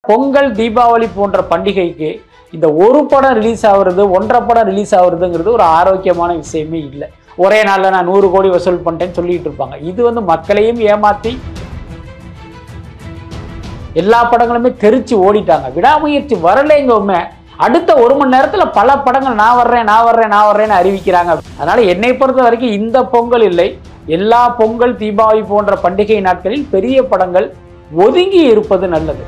பொங்கல் தீபாவளி போன்ற பண்டிகைக்கு இந்த ஒரு படம் ரிலீஸ் ஆகுறது, ஒன்றரை படம் ரிலீஸ் ஆகுறதுங்கிறது ஒரு ஆரோக்கியமான விஷயமே இல்லை. ஒரே நாளில் நான் 100 கோடி வசூல் பண்ணிட்டேன்னு சொல்லிட்டு இருப்பாங்க. இது வந்து மக்களையும் ஏமாற்றி எல்லா படங்களுமே தெரிச்சு ஓடிட்டாங்க. விடாமுயற்சி வரலைங்கவுமே அடுத்த 1 மணி நேரத்தில் பல படங்கள் நான் வர்றேன்னு அறிவிக்கிறாங்க. அதனால என்னை பொறுத்த வரைக்கும் இந்த பொங்கல் இல்லை, எல்லா பொங்கல் தீபாவளி போன்ற பண்டிகை நாட்களில் பெரிய படங்கள் ஒதுங்கி இருப்பது நல்லது.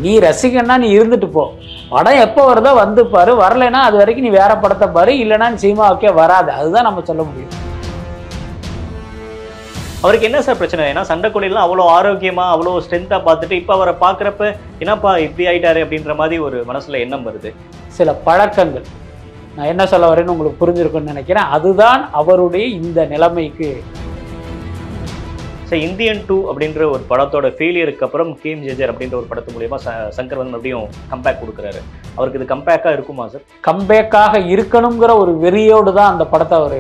நீ ரசிகன்னா நீ இருந்துட்டு போ, படம் எப்போ வருதோ வந்து பாரு, வரலைன்னா அது வரைக்கும் நீ வேற படத்தை பாரு, இல்லைன்னா நீ சினிமாவுக்கே வராது. அதுதான் நம்ம சொல்ல முடியும். அவருக்கு என்ன சார் பிரச்சனை? ஏன்னா சண்டைக்குழிலாம் அவ்வளோ ஆரோக்கியமா அவ்வளோ ஸ்ட்ரென்த்தாக பார்த்துட்டு இப்போ அவரை பார்க்குறப்ப என்னப்பா இப்படி ஆயிட்டாரு அப்படின்ற மாதிரி ஒரு மனசுல எண்ணம் வருது. சில பழக்கங்கள், நான் என்ன சொல்ல வரேன்னு உங்களுக்கு புரிஞ்சிருக்குன்னு நினைக்கிறேன். அதுதான் அவருடைய இந்த நிலைமைக்கு. சார் இந்தியன் 2 அப்படின்ற ஒரு படத்தோட ஃபெயிலியருக்கு அப்புறம் கேஎம்ஜேஆர் அப்படின்ற ஒரு படத்து மூலியமா சங்கர் வந்து மறுபடியும் கம்பேக் கொடுக்குறாரு. அவருக்கு இது கம்பேக்காக இருக்குமா சார்? கம்பேக்காக இருக்கணுங்கிற ஒரு வெறியோடு தான் அந்த படத்தை அவர்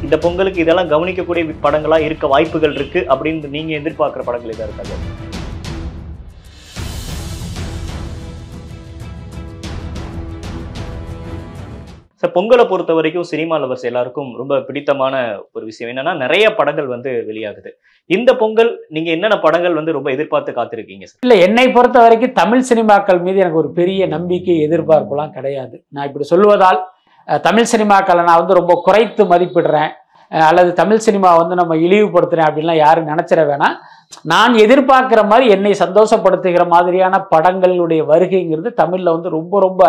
இந்த பொங்கலுக்கு இதெல்லாம் கவனிக்கக்கூடிய படங்களா இருக்க வாய்ப்புகள் இருக்கு அப்படின்னு நீங்க எதிர்பார்க்குற படங்கள் இதாக இருக்காது? சார் பொங்கலை பொறுத்த வரைக்கும் சினிமா லவர்ஸ் எல்லாருக்கும் ரொம்ப பிடித்தமான ஒரு விஷயம் என்னன்னா நிறைய படங்கள் வந்து வெளியாகுது. இந்த பொங்கல் நீங்க என்னென்ன படங்கள் வந்து ரொம்ப எதிர்பார்த்து காத்திருக்கீங்க சார்? இல்லை, என்னை பொறுத்த வரைக்கும் தமிழ் சினிமாக்கள் மீது எனக்கு ஒரு பெரிய நம்பிக்கை எதிர்பார்ப்புலாம் கிடையாது. நான் இப்படி சொல்லுவதால் தமிழ் சினிமாக்களை நான் வந்து ரொம்ப குறைத்து மதிப்பிடுறேன் அல்லது தமிழ் சினிமா வந்து நம்ம இழிவுபடுத்துறேன் அப்படின்லாம் யாரும் நினைச்சிட வேணாம். நான் எதிர்பார்க்குற மாதிரி என்னை சந்தோஷப்படுத்துகிற மாதிரியான படங்களுடைய வருகைங்கிறது தமிழ்ல வந்து ரொம்ப ரொம்ப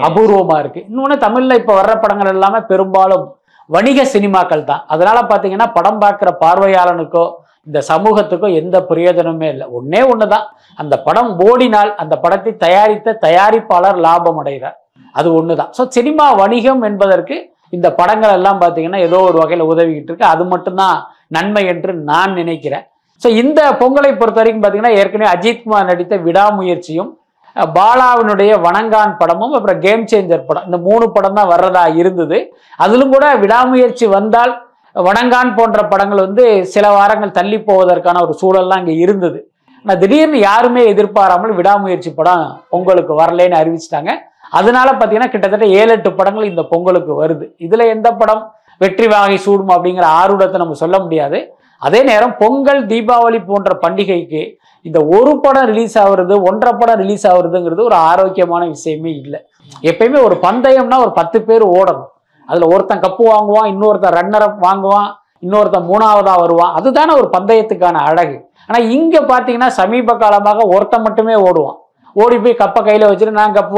அபூர்வமா இருக்கு. இன்னொன்று, தமிழ்ல இப்போ வர்ற படங்கள் எல்லாமே பெரும்பாலும் வணிக சினிமாக்கள் தான். அதனால பார்த்தீங்கன்னா படம் பார்க்குற பார்வையாளனுக்கோ இந்த சமூகத்துக்கோ எந்த பிரயோஜனமே இல்லை. ஒன்னே ஒண்ணுதான், அந்த படம் ஓடினால் அந்த படத்தை தயாரித்த தயாரிப்பாளர் லாபம் அடைகிறார். அது ஒண்ணுதான். ஸோ சினிமா வணிகம் என்பதற்கு இந்த படங்கள் எல்லாம் பார்த்தீங்கன்னா ஏதோ ஒரு வகையில் உதவிக்கிட்டு இருக்கு. அது மட்டும்தான் நன்மை என்று நான் நினைக்கிறேன். ஸோ இந்த பொங்கலை பொறுத்த வரைக்கும் பார்த்தீங்கன்னா ஏற்கனவே அஜித்குமார் நடித்த விடாமுயற்சியும், பாலாவினுடைய வணங்கான் படமும், அப்புறம் கேம் சேஞ்சர் படம், இந்த 3 படம் தான் வர்றதா இருந்தது. அதிலும் கூட விடாமுயற்சி வந்தால் வணங்கான் போன்ற படங்கள் வந்து சில வாரங்கள் தள்ளி போவதற்கான ஒரு சூழல்லாம் இங்கே இருந்தது. ஆனால் திடீர்னு யாருமே எதிர்பாராமல் விடாமுயற்சி படம் பொங்கலுக்கு வரலேன்னு அறிவிச்சிட்டாங்க. அதனால பார்த்தீங்கன்னா கிட்டத்தட்ட 7-8 படங்கள் இந்த பொங்கலுக்கு வருது. இதுல எந்த படம் வெற்றி வாகை சூடும் அப்படிங்கிற ஆர்வத்தை நம்ம சொல்ல முடியாது. அதே நேரம் பொங்கல் தீபாவளி போன்ற பண்டிகைக்கு இந்த ஒரு படம் ரிலீஸ் ஆகுறது, ஒன்றரை படம் ரிலீஸ் ஆகுறதுங்கிறது ஒரு ஆரோக்கியமான விஷயமே இல்லை. எப்பயுமே ஒரு பந்தயம்னா ஒரு 10 பேர் ஓடணும். அதுல ஒருத்தன் கப்பு வாங்குவான், இன்னொருத்தன் ரன்னர் அப் வாங்குவான், இன்னொருத்தன் 3ஆவதா வருவான். அதுதானே ஒரு பந்தயத்துக்கான அழகு. ஆனா இங்க பாத்தீங்கன்னா சமீப காலமாக ஒருத்தன் மட்டுமே ஓடுவான். ஓடி போய் கப்பை கையில வச்சுட்டு நான் கப்பு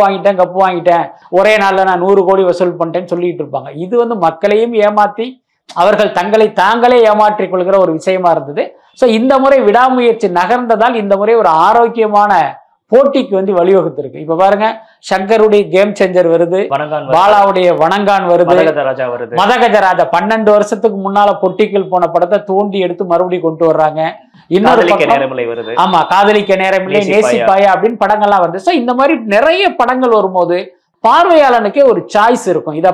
வாங்கிட்டேன், ஒரே நாளில் நான் 100 கோடி வசூல் பண்ணிட்டேன்னு சொல்லிட்டு இருப்பாங்க. இது வந்து மக்களையும் ஏமாற்றி அவர்கள் தங்களை தாங்களே ஏமாற்றிக் கொள்கிற ஒரு விஷயமா இருந்தது. ஸோ இந்த முறை விடாமுயற்சி நகர்ந்ததால் இந்த முறை ஒரு ஆரோக்கியமான போட்டிக்கு வந்து வழிவகுத்திருக்கு. இப்ப பாருங்க, சங்கருடைய கேம் சேஞ்சர் வருது, பாலாவுடைய வணங்கான் வருது, மதகஜராஜா 12 வருஷத்துக்கு முன்னால பொட்டிக்குள் போன படத்தை தோண்டி எடுத்து மறுபடியும் கொண்டு வர்றாங்க. இன்னொரு ஆமா, காதலிக்க நேரமில்லை, நேசிப்பாயா அப்படின்னு படங்கள்லாம் வருது. ஸோ இந்த மாதிரி நிறைய படங்கள் வரும்போது பார்வையாளனுக்கே ஒரு சாய்ஸ் இருக்கும். இதை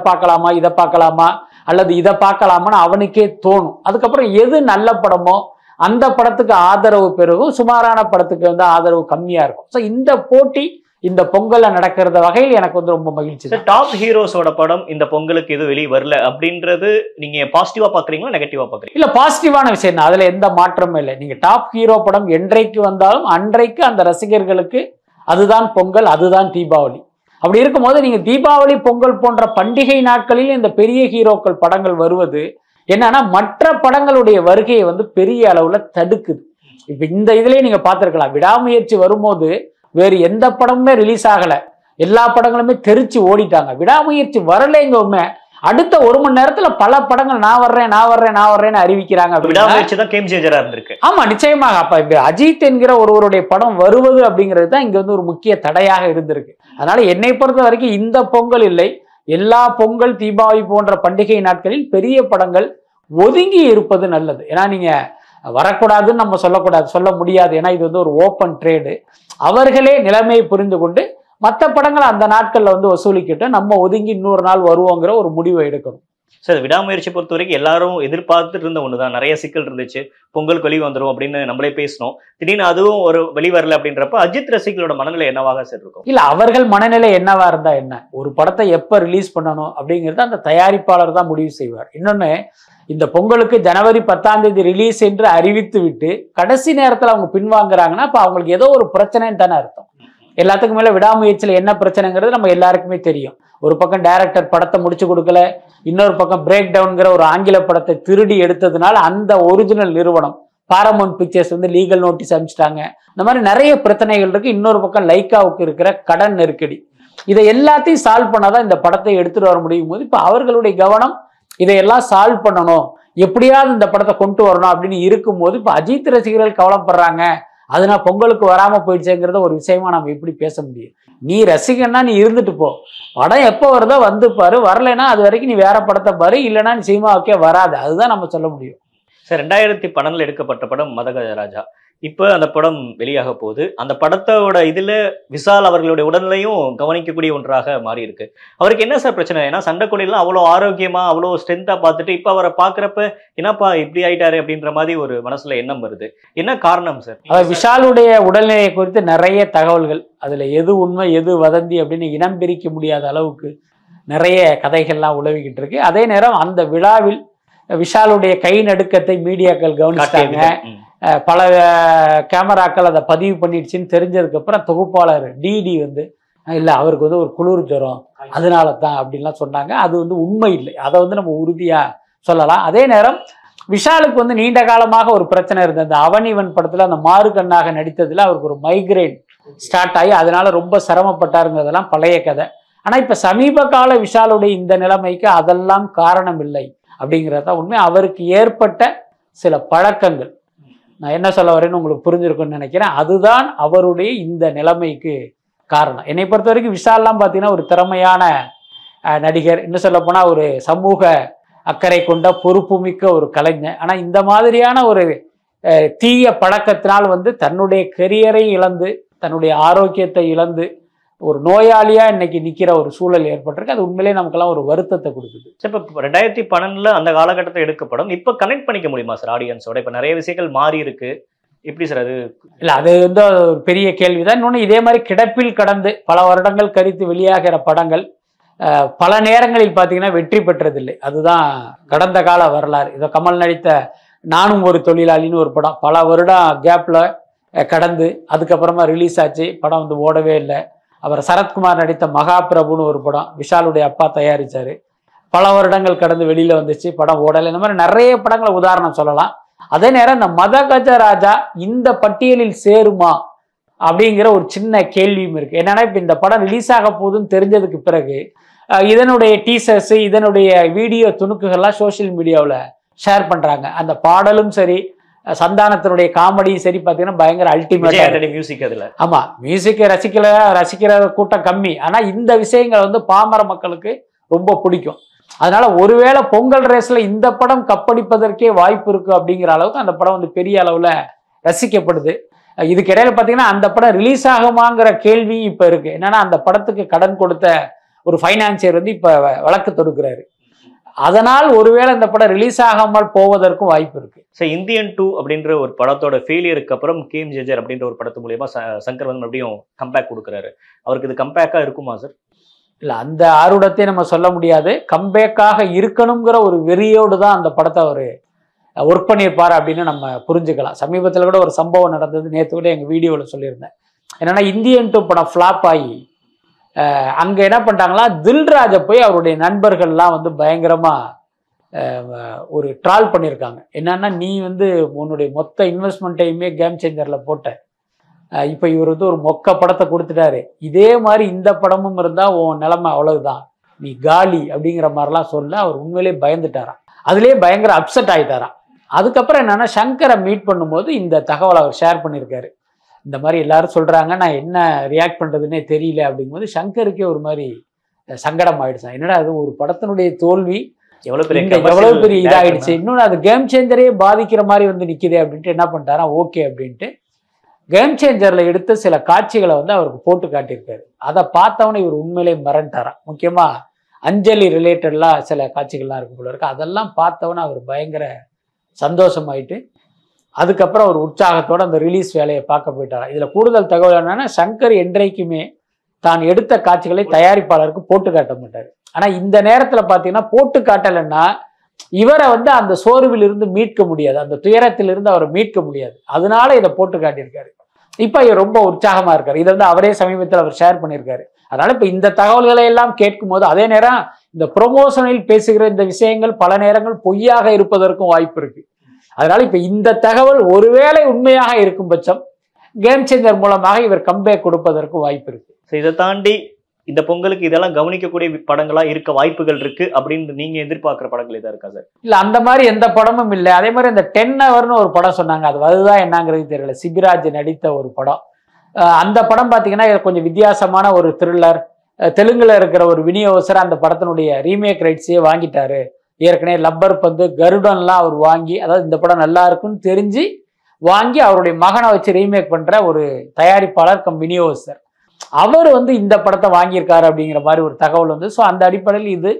பார்க்கலாமா அல்லது இதை பார்க்கலாமான்னு அவனுக்கே தோணும். அதுக்கப்புறம் எது நல்ல படமோ அந்த படத்துக்கு ஆதரவு பெருகும், சுமாரான படத்துக்கு வந்து ஆதரவு கம்மியா இருக்கும். ஸோ இந்த போட்டி இந்த பொங்கல்ல நடக்கிறத வகையில் எனக்கு வந்து ரொம்ப மகிழ்ச்சி. டாப் ஹீரோஸோட படம் இந்த பொங்கலுக்கு எதுவும் வெளியே வரல அப்படின்றது நீங்க பாசிட்டிவா பாக்குறீங்களா நெகட்டிவா பாக்குறீங்க? இல்ல, பாசிட்டிவான விஷயம் தான், அதுல எந்த மாற்றமும் இல்லை. நீங்க டாப் ஹீரோ படம் என்றைக்கு வந்தாலும் அன்றைக்கு அந்த ரசிகர்களுக்கு அதுதான் பொங்கல், அதுதான் தீபாவளி. அப்படி இருக்கும்போது நீங்க தீபாவளி பொங்கல் போன்ற பண்டிகை நாட்களில் இந்த பெரிய ஹீரோக்கள் படங்கள் வருவது என்னன்னா மற்ற படங்களுடைய வருகையை வந்து பெரிய அளவுல தடுக்குது. இப்ப இந்த இதுலயே நீங்க பார்த்திருக்கலாம், விடாமுயற்சி வரும்போது வேறு எந்த படமுமே ரிலீஸ் ஆகல, எல்லா படங்களுமே தெரிச்சு ஓடிட்டாங்க. விடாமுயற்சி வரலைங்கவுமே அடுத்த 1 மணி நேரத்துல பல படங்கள் நான் வர்றேன்னு அறிவிக்கிறாங்க. ஆமா, நிச்சயமாக. அப்ப அஜித் என்கிற ஒருவருடைய படம் வருவது அப்படிங்கிறது தான் இங்க வந்து ஒரு முக்கிய தடையாக இருந்திருக்கு. அதனால என்னை பொறுத்த வரைக்கும் இந்த பொங்கல் இல்லை, எல்லா பொங்கல் தீபாவளி போன்ற பண்டிகை நாட்களில் பெரிய படங்கள் ஒதுங்கி இருப்பது நல்லது. ஏன்னா நீங்க வரக்கூடாதுன்னு நம்ம சொல்ல முடியாது. ஏன்னா இது வந்து ஒரு ஓப்பன் ட்ரேடு. அவர்களே நிலைமையை புரிந்து கொண்டு மற்ற படங்களை அந்த நாட்கள்ல வந்து வசூலிக்கிட்டு நம்ம ஒதுங்கி இன்னொரு நாள் வருவோங்கிற ஒரு முடிவை எடுக்கணும். சார் விடாமுயற்சி பொறுத்த வரைக்கும் எல்லாரும் எதிர்பார்த்துட்டு இருந்த ஒண்ணுதான். நிறைய சிக்கல் இருந்துச்சு. பொங்கலுக்கு வெளியே வந்துரும் அப்படின்னு நம்மளே பேசினோம். திடீர்னு அதுவும் ஒரு வெளிவரல அப்படின்றப்ப அஜித் ரசிகர்களோட மனநிலை என்னவாக சார் இருக்கும்? இல்ல அவர்கள் மனநிலை என்னவா இருந்தா என்ன, ஒரு படத்தை எப்ப ரிலீஸ் பண்ணணும் அப்படிங்கறத அந்த தயாரிப்பாளர் தான் முடிவு செய்வார். இன்னொன்னு, இந்த பொங்கலுக்கு ஜனவரி 10ஆம் தேதி ரிலீஸ் என்று அறிவித்து விட்டு கடைசி நேரத்துல அவங்க பின்வாங்குறாங்கன்னா அப்ப அவங்களுக்கு ஏதோ ஒரு பிரச்சனைன்னு தானே அர்த்தம். எல்லாத்துக்கும் மேல விடாமுயற்சியில என்ன பிரச்சனைங்கிறது நம்ம எல்லாருக்குமே தெரியும். ஒரு பக்கம் டைரக்டர் படத்தை முடிச்சு கொடுக்கல, இன்னொரு பக்கம் பிரேக் டவுன்ங்கிற ஒரு ஆங்கில படத்தை திருடி எடுத்ததுனால அந்த ஒரிஜினல் நிறுவனம் பாரமவுண்ட் பிக்சர்ஸ் வந்து லீகல் நோட்டீஸ் அனுப்பிச்சிட்டாங்க. இந்த மாதிரி நிறைய பிரச்சனைகள் இருக்கு. இன்னொரு பக்கம் லைக்காவுக்கு இருக்கிற கடன் நெருக்கடி, இதை எல்லாத்தையும் சால்வ் பண்ணாதான் இந்த படத்தை எடுத்துட்டு வர முடியும் போது இப்ப அவர்களுடைய கவனம் இதையெல்லாம் சால்வ் பண்ணணும், எப்படியாவது இந்த படத்தை கொண்டு வரணும் அப்படின்னு இருக்கும்போது இப்ப அஜித் ரசிகர்கள் கவலைப்படுறாங்க, அதனால பொங்கலுக்கு வராம போயிடுச்சுங்கிறத ஒரு விஷயமா நம்ம எப்படி பேச முடியும்? நீ ரசிகன்னா நீ இருந்துட்டு போ, படம் எப்போ வருதோ வந்து பாரு, வரலைன்னா அது வரைக்கும் நீ வேற படத்தை பாரு, இல்லைன்னா நீ சினிமாவுக்கே வராது. அதுதான் நம்ம சொல்ல முடியும். சார் 2012 எடுக்கப்பட்ட படம் மதகஜராஜா. இப்ப அந்த படம் வெளியாக போகுது. அந்த படத்தோட இதுல விஷால் அவர்களுடைய உடல்நிலையும் கவனிக்கக்கூடிய ஒன்றாக மாறி இருக்கு. அவருக்கு என்ன சார் பிரச்சனை? ஏன்னா சண்டைக்கோழிலாம் அவ்வளோ ஆரோக்கியமா அவ்வளோ ஸ்ட்ரென்த்தா பார்த்துட்டு இப்ப அவரை பாக்குறப்ப என்னப்பா இப்படி ஆயிட்டாரு அப்படின்ற மாதிரி ஒரு மனசுல எண்ணம் வருது. என்ன காரணம் சார்? விஷாலுடைய உடல்நிலையை குறித்து நிறைய தகவல்கள், அதுல எது உண்மை எது வதந்தி அப்படின்னு இனம் பிரிக்க முடியாத அளவுக்கு நிறைய கதைகள்லாம் உலவிக்கிட்டு இருக்கு. அதே நேரம் அந்த விழாவில் விஷாலுடைய கை நடுக்கத்தை மீடியாக்கள் கவனிச்சாங்க. பல கேமராக்கள் அதை பதிவு பண்ணிடுச்சுன்னு தெரிஞ்சதுக்கு அப்புறம் தொகுப்பாளர் டிடி வந்து இல்ல அவருக்கு வந்து ஒரு குளிர் ஜுரம் அதனால தான் அப்படின்லாம் சொன்னாங்க. அது வந்து உண்மை இல்லை, அதை வந்து நம்ம உறுதியா சொல்லலாம். அதே நேரம் விஷாலுக்கு வந்து நீண்ட காலமாக ஒரு பிரச்சனை இருந்தது. அந்த அவனிவன் படத்துல அந்த மாறுகண்ணாக நடித்ததுல அவருக்கு ஒரு மைக்ரைன் ஸ்டார்ட் ஆகி அதனால ரொம்ப சிரமப்பட்டாருங்கிறதெல்லாம் பழைய கதை. ஆனா இப்ப சமீப கால விஷாலுடைய இந்த நிலைமைக்கு அதெல்லாம் காரணம் இல்லை அப்படிங்கிறத உண்மை. அவருக்கு ஏற்பட்ட சில பழக்கங்கள், நான் என்ன சொல்ல வரேன்னு உங்களுக்கு புரிஞ்சிருக்குன்னு நினைக்கிறேன், அதுதான் அவருடைய இந்த நிலைமைக்கு காரணம். என்னை பொறுத்த வரைக்கும் விஷால்லாம் பார்த்தீங்கன்னா ஒரு திறமையான நடிகர், இன்னும் சொல்ல போனா ஒரு சமூக அக்கறை கொண்ட பொறுப்புமிக்க ஒரு கலைஞர். ஆனா இந்த மாதிரியான ஒரு தீய பழக்கத்தினால் வந்து தன்னுடைய கெரியரை இழந்து தன்னுடைய ஆரோக்கியத்தை இழந்து ஒரு நோயாளியா இன்னைக்கு நிக்கிற ஒரு சூழல் ஏற்பட்டிருக்கு. அது உண்மையிலேயே நமக்கெல்லாம் ஒரு வருத்தத்தை கொடுக்குது. இப்ப 2012 அந்த காலகட்டத்தை எடுக்கப்படும் இப்ப கனெக்ட் பண்ணிக்க முடியுமா சார் ஆடியன்ஸோட? இப்ப நிறைய விஷயங்கள் மாறி இருக்கு, எப்படி சார் அது? இல்ல அது வந்து ஒரு பெரிய கேள்விதான். இன்னொன்னு, இதே மாதிரி கிடப்பில் கடந்து பல வருடங்கள் கழித்து வெளியாகிற படங்கள் பல நேரங்களில் பார்த்தீங்கன்னா வெற்றி பெற்றதில்லை. அதுதான் கடந்த கால வரலாறு. இதை கமல் நடித்த நானும் ஒரு தொழிலாளின்னு ஒரு படம் பல வருடம் கேப்ல கடந்து அதுக்கப்புறமா ரிலீஸ் ஆச்சு, படம் வந்து ஓடவே இல்லை. அவர் சரத்குமார் நடித்த மகாபிரபுன்னு ஒரு படம் விஷாலுடைய அப்பா தயாரிச்சாரு, பல வருடங்கள் கடந்து வெளியில வந்துச்சு, படம் ஓடலை. இந்த மாதிரி நிறைய படங்களை உதாரணம் சொல்லலாம். அதே நேரம் இந்த மதகஜராஜா இந்த பட்டியலில் சேருமா அப்படிங்கிற ஒரு சின்ன கேள்வியும் இருக்கு. என்னன்னா இப்ப இந்த படம் ரிலீஸ் ஆக போகுதுன்னு தெரிஞ்சதுக்கு பிறகு இதனுடைய டீசர்ஸ் இதனுடைய வீடியோ துணுக்குகள்லாம் சோசியல் மீடியாவில் ஷேர் பண்றாங்க. அந்த பாடலும் சரி சந்தானத்தினுடைய காமெடியும் சரி பார்த்தீங்கன்னா பயங்கர அல்டிமேட் மியூசிக். அதுல ஆமா மியூசிக்கை ரசிக்கிற கூட்டம் கம்மி, ஆனா இந்த விஷயங்கள் வந்து பாமர மக்களுக்கு ரொம்ப பிடிக்கும். அதனால ஒருவேளை பொங்கல் ரேஸ்ல இந்த படம் கப்படிப்பதற்கே வாய்ப்பு இருக்கு அப்படிங்கிற அளவுக்கு அந்த படம் வந்து பெரிய அளவுல ரசிக்கப்படுது. இதுக்கு இடையில பாத்தீங்கன்னா அந்த படம் ரிலீஸ் ஆகுமாங்கிற கேள்வி இப்ப இருக்கு. என்னன்னா அந்த படத்துக்கு கடன் கொடுத்த ஒரு ஃபைனான்சியர் வந்து இப்ப வழக்கு தொடுக்கிறாரு. அதனால் ஒருவேளை இந்த படம் ரிலீஸ் ஆகாமல் போவதற்கும் வாய்ப்பு இருக்கு. இந்தியன் 2 அப்படின்ற ஒரு படத்தோட ஃபெயிலியருக்கு அப்புறம் கேஎம்ஜேஜர் அப்படின்ற ஒரு படத்து மூலியமா சங்கர் வந்து மறுபடியும் கம்பேக் கொடுக்குறாரு. அவருக்கு இது கம்பேக்கா இருக்குமா சார்? இல்ல அந்த ஆர்வத்தை நம்ம சொல்ல முடியாது. கம்பேக்காக இருக்கணுங்கிற ஒரு வெறியோடு தான் அந்த படத்தை அவர் ஒர்க் பண்ணியிருப்பார் அப்படின்னு நம்ம புரிஞ்சுக்கலாம். சமீபத்தில் கூட ஒரு சம்பவம் நடந்தது, நேற்று கூட எங்கள் வீடியோவில் சொல்லியிருந்தேன். என்னன்னா இந்தியன் 2 படம் ஃப்ளாப் ஆகி அங்கே என்ன பண்ணிட்டாங்களா, தில்ராஜை போய் அவருடைய நண்பர்கள்லாம் வந்து பயங்கரமா ஒரு ட்ரால் பண்ணியிருக்காங்க. என்னன்னா நீ வந்து உன்னுடைய மொத்த இன்வெஸ்ட்மெண்ட்டையுமே கேம் சேஞ்சரில் போட்ட, இப்போ இவர் வந்து ஒரு மொக்க படத்தை கொடுத்துட்டாரு, இதே மாதிரி இந்த படமும் இருந்தால் உன் நிலைமை அவ்வளவுதான், நீ காலி அப்படிங்கிற மாதிரிலாம் சொல்ல அவர் உண்மையிலே பயந்துட்டாராம். அதுலேயே பயங்கர அப்செட் ஆகிட்டாராம். அதுக்கப்புறம் என்னன்னா சங்கரை மீட் பண்ணும்போது இந்த தகவலை அவர் ஷேர் பண்ணியிருக்காரு. இந்த மாதிரி எல்லாரும் சொல்றாங்க, நான் என்ன ரியாக்ட் பண்றதுன்னே தெரியல அப்படிங்கும்போது சங்கருக்கே ஒரு மாதிரி சங்கடம் ஆயிடுச்சு. என்னடா அது ஒரு படத்தினுடைய தோல்வி எவ்வளவு பெரிய இதாயிடுச்சு, இன்னொன்று அது கேம் சேஞ்சரே பாதிக்கிற மாதிரி வந்து நிக்குதே அப்படின்ட்டு என்ன பண்ணிட்டாரா, ஓகே அப்படின்ட்டு கேம் சேஞ்சர்ல எடுத்த சில காட்சிகளை வந்து அவருக்கு போட்டு காட்டியிருக்காரு. அதை பார்த்தவனே இவர் உண்மையிலே மறந்துட்டாராம். முக்கியமா அஞ்சலி ரிலேட்டட்லாம் சில காட்சிகள்லாம் இருக்கும் போல இருக்கு. அதெல்லாம் பார்த்தவொன்னே அவர் பயங்கர சந்தோஷமாயிட்டு அதுக்கப்புறம் அவர் உற்சாகத்தோடு அந்த ரிலீஸ் வேலையை பார்க்க போயிட்டார். இதில் கூடுதல் தகவல் என்னன்னா, சங்கர் என்றைக்குமே தான் எடுத்த காட்சிகளை தயாரிப்பாளருக்கு போட்டு காட்ட மாட்டார். ஆனால் இந்த நேரத்தில் பார்த்தீங்கன்னா போட்டு காட்டலைன்னா இவரை அந்த சோர்விலிருந்து மீட்க முடியாது, அந்த துயரத்திலிருந்து அவரை மீட்க முடியாது. அதனால இதை போட்டு காட்டியிருக்காரு. இப்போ இவர் ரொம்ப உற்சாகமாக இருக்கார். இதை அவரே சமீபத்தில் அவர் ஷேர் பண்ணியிருக்காரு. அதனால இப்போ இந்த தகவல்களை எல்லாம் கேட்கும் போது, அதே நேரம் இந்த ப்ரொமோஷனில் பேசுகிற இந்த விஷயங்கள் பல நேரங்கள் பொய்யாக இருப்பதற்கும் வாய்ப்பு இருக்கு. அதனால இப்ப இந்த தகவல் ஒருவேளை உண்மையாக இருக்கும் பட்சம் கேம் சேஞ்சர் மூலமாக இவர் கம்பேக் கொடுப்பதற்கு வாய்ப்பு இருக்கு. இதை தாண்டி இந்த பொங்கலுக்கு இதெல்லாம் கவனிக்கக்கூடிய படங்களா இருக்க வாய்ப்புகள் இருக்கு அப்படின்னு நீங்க எதிர்பார்க்கிற படங்கள் எதா இருக்கா சார்? இல்ல, அந்த மாதிரி எந்த படமும் இல்லை. அதே மாதிரி இந்த 10 ஹவர்னு ஒரு படம் சொன்னாங்க, அதுதான் என்னங்கிறது தெரியல. சிபிராஜ் நடித்த ஒரு படம். அந்த படம் பார்த்தீங்கன்னா கொஞ்சம் வித்தியாசமான ஒரு த்ரில்லர். தெலுங்குல இருக்கிற ஒரு விநியோகஸ்தர் அந்த படத்தினுடைய ரீமேக் ரைட்ஸையே வாங்கிட்டாரு. ஏற்கனவே லப்பர் பந்து, கருடன்லாம் அவர் வாங்கி, அதாவது இந்த படம் நல்லா இருக்குன்னு தெரிஞ்சு வாங்கி அவருடைய மகனை வச்சு ரீமேக் பண்ற ஒரு தயாரிப்பாளர் கம் விநியோகஸ்தர். அவர் இந்த படத்தை வாங்கியிருக்காரு அப்படிங்கிற மாதிரி ஒரு தகவல் ஸோ அந்த அடிப்படையில் இது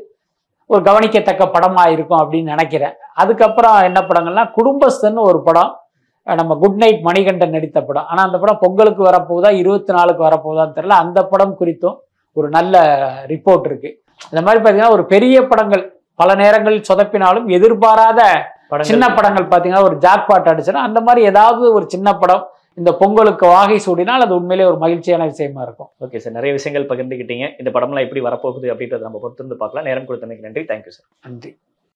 ஒரு கவனிக்கத்தக்க படமா இருக்கும் அப்படின்னு நினைக்கிறேன். அதுக்கப்புறம் என்ன படங்கள்னா, குடும்பஸ்தன் ஒரு படம், நம்ம குட் நைட் மணிகண்டன் நடித்த படம். ஆனால் அந்த படம் பொங்கலுக்கு வரப்போகுதா 24க்கு வரப்போகுதான்னு தெரியல. அந்த படம் குறித்தும் ஒரு நல்ல ரிப்போர்ட் இருக்கு. இந்த மாதிரி பார்த்தீங்கன்னா ஒரு பெரிய படங்கள் பல நேரங்களில் சொதப்பினாலும் எதிர்பாராத சின்ன படங்கள் பார்த்தீங்கன்னா ஒரு ஜாக்பாட் அடிச்சுன்னா அந்த மாதிரி ஏதாவது ஒரு சின்ன படம் இந்த பொங்கலுக்கு வாகை சூடினால் அது உண்மையிலே ஒரு மகிழ்ச்சியான விஷயமா இருக்கும். ஓகே சார், நிறைய விஷயங்கள் பகிர்ந்துக்கிட்டீங்க. இந்த படம்லாம் எப்படி வரப்போகுது அப்படின்றத நம்ம பொறுத்திருந்து பார்க்கலாம். நேரம் கொடுத்தமைக்கு நன்றி. Thank you sir. நன்றி.